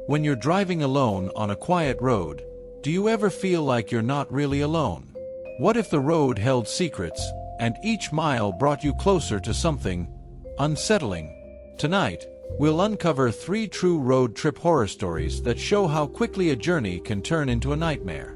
When you're driving alone on a quiet road, do you ever feel like you're not really alone? What if the road held secrets, and each mile brought you closer to something unsettling? Tonight, we'll uncover 3 true road trip horror stories that show how quickly a journey can turn into a nightmare.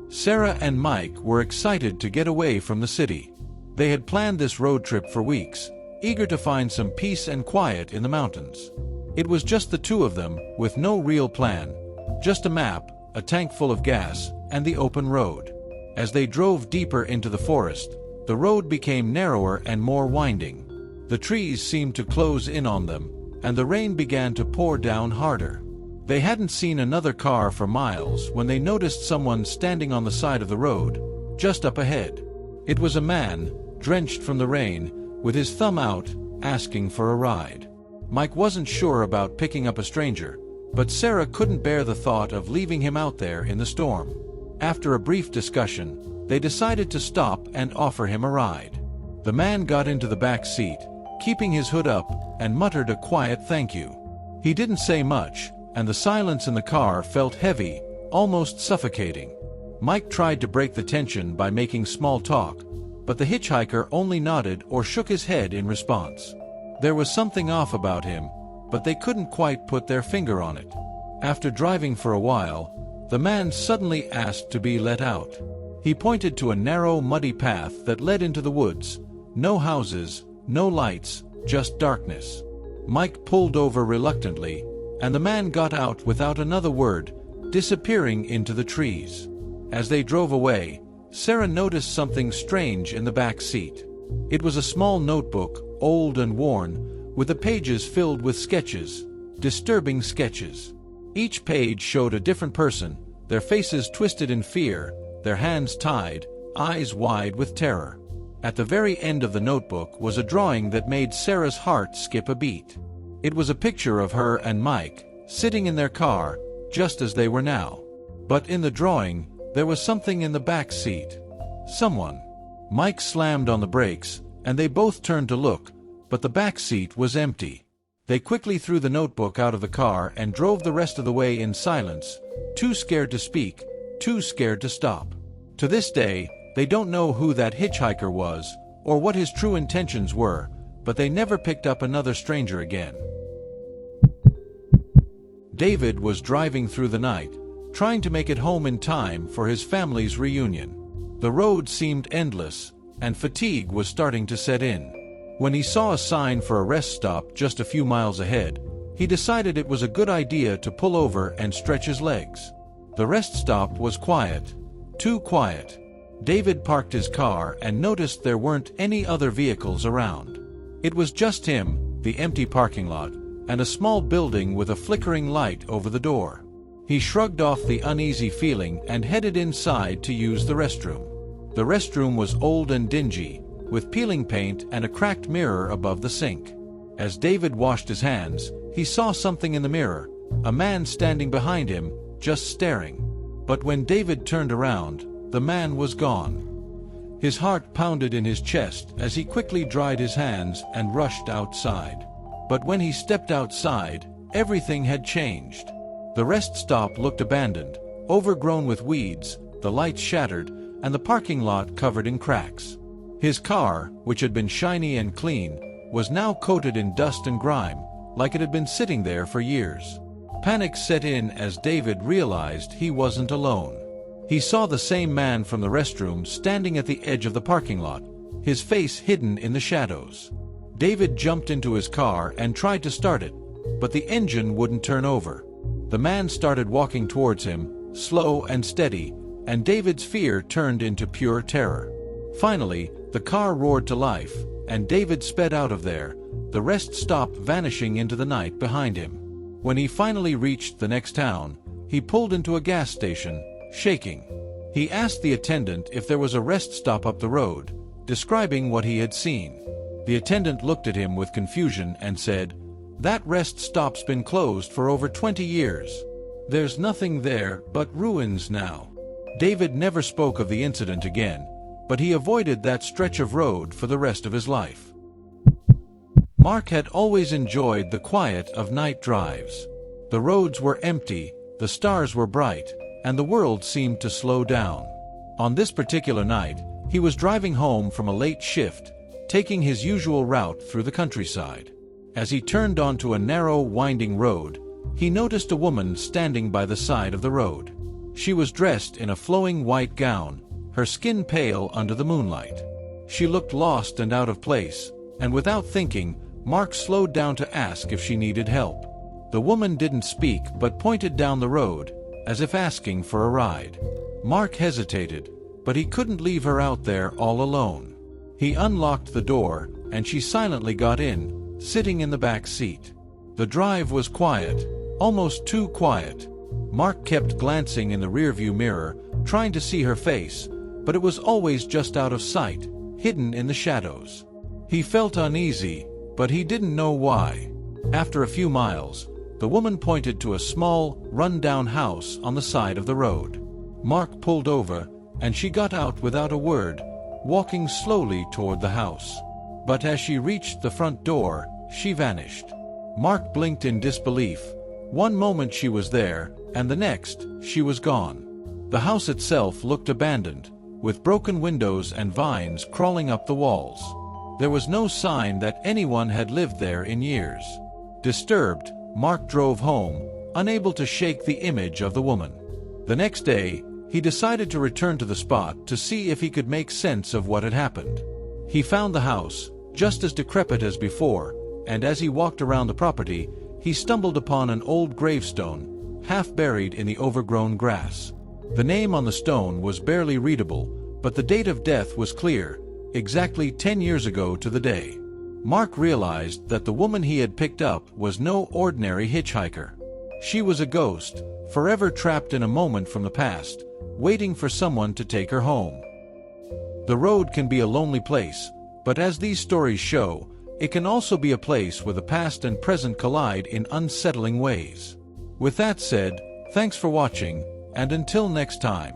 Sarah and Mike were excited to get away from the city. They had planned this road trip for weeks, eager to find some peace and quiet in the mountains. It was just the two of them, with no real plan, just a map, a tank full of gas, and the open road. As they drove deeper into the forest, the road became narrower and more winding. The trees seemed to close in on them, and the rain began to pour down harder. They hadn't seen another car for miles when they noticed someone standing on the side of the road, just up ahead. It was a man, drenched from the rain, with his thumb out, asking for a ride. Mike wasn't sure about picking up a stranger, but Sarah couldn't bear the thought of leaving him out there in the storm. After a brief discussion, they decided to stop and offer him a ride. The man got into the back seat, keeping his hood up, and muttered a quiet thank you. He didn't say much, and the silence in the car felt heavy, almost suffocating. Mike tried to break the tension by making small talk, but the hitchhiker only nodded or shook his head in response. There was something off about him, but they couldn't quite put their finger on it. After driving for a while, the man suddenly asked to be let out. He pointed to a narrow, muddy path that led into the woods. No houses, no lights, just darkness. Mike pulled over reluctantly, and the man got out without another word, disappearing into the trees. As they drove away, Sarah noticed something strange in the back seat. It was a small notebook, old and worn, with the pages filled with sketches, disturbing sketches. Each page showed a different person, their faces twisted in fear, their hands tied, eyes wide with terror. At the very end of the notebook was a drawing that made Sarah's heart skip a beat. It was a picture of her and Mike, sitting in their car, just as they were now. But in the drawing, there was something in the back seat. Someone. Mike slammed on the brakes, and they both turned to look, but the back seat was empty. They quickly threw the notebook out of the car and drove the rest of the way in silence, too scared to speak, too scared to stop. To this day, they don't know who that hitchhiker was, or what his true intentions were, but they never picked up another stranger again. David was driving through the night, trying to make it home in time for his family's reunion. The road seemed endless, and fatigue was starting to set in. When he saw a sign for a rest stop just a few miles ahead, he decided it was a good idea to pull over and stretch his legs. The rest stop was quiet, too quiet. David parked his car and noticed there weren't any other vehicles around. It was just him, the empty parking lot, and a small building with a flickering light over the door. He shrugged off the uneasy feeling and headed inside to use the restroom. The restroom was old and dingy, with peeling paint and a cracked mirror above the sink. As David washed his hands, he saw something in the mirror, a man standing behind him, just staring. But when David turned around, the man was gone. His heart pounded in his chest as he quickly dried his hands and rushed outside. But when he stepped outside, everything had changed. The rest stop looked abandoned, overgrown with weeds, the lights shattered, and the parking lot covered in cracks. His car, which had been shiny and clean, was now coated in dust and grime, like it had been sitting there for years. Panic set in as David realized he wasn't alone. He saw the same man from the restroom standing at the edge of the parking lot, his face hidden in the shadows. David jumped into his car and tried to start it, but the engine wouldn't turn over. The man started walking towards him, slow and steady, and David's fear turned into pure terror. Finally, the car roared to life, and David sped out of there, the rest stop vanishing into the night behind him. When he finally reached the next town, he pulled into a gas station, shaking. He asked the attendant if there was a rest stop up the road, describing what he had seen. The attendant looked at him with confusion and said, "That rest stop's been closed for over 20 years. There's nothing there but ruins now." David never spoke of the incident again, but he avoided that stretch of road for the rest of his life. Mark had always enjoyed the quiet of night drives. The roads were empty, the stars were bright, and the world seemed to slow down. On this particular night, he was driving home from a late shift, taking his usual route through the countryside. As he turned onto a narrow, winding road, he noticed a woman standing by the side of the road. She was dressed in a flowing white gown, her skin pale under the moonlight. She looked lost and out of place, and without thinking, Mark slowed down to ask if she needed help. The woman didn't speak but pointed down the road, as if asking for a ride. Mark hesitated, but he couldn't leave her out there all alone. He unlocked the door, and she silently got in, sitting in the back seat. The drive was quiet, almost too quiet. Mark kept glancing in the rearview mirror, trying to see her face, but it was always just out of sight, hidden in the shadows. He felt uneasy, but he didn't know why. After a few miles, the woman pointed to a small, run-down house on the side of the road. Mark pulled over, and she got out without a word, walking slowly toward the house. But as she reached the front door, she vanished. Mark blinked in disbelief. One moment she was there, and the next, she was gone. The house itself looked abandoned, with broken windows and vines crawling up the walls. There was no sign that anyone had lived there in years. Disturbed, Mark drove home, unable to shake the image of the woman. The next day, he decided to return to the spot to see if he could make sense of what had happened. He found the house, just as decrepit as before, and as he walked around the property, he stumbled upon an old gravestone, half buried in the overgrown grass. The name on the stone was barely readable, but the date of death was clear, exactly 10 years ago to the day. Mark realized that the woman he had picked up was no ordinary hitchhiker. She was a ghost, forever trapped in a moment from the past, waiting for someone to take her home. The road can be a lonely place, but as these stories show, it can also be a place where the past and present collide in unsettling ways. With that said, thanks for watching, and until next time.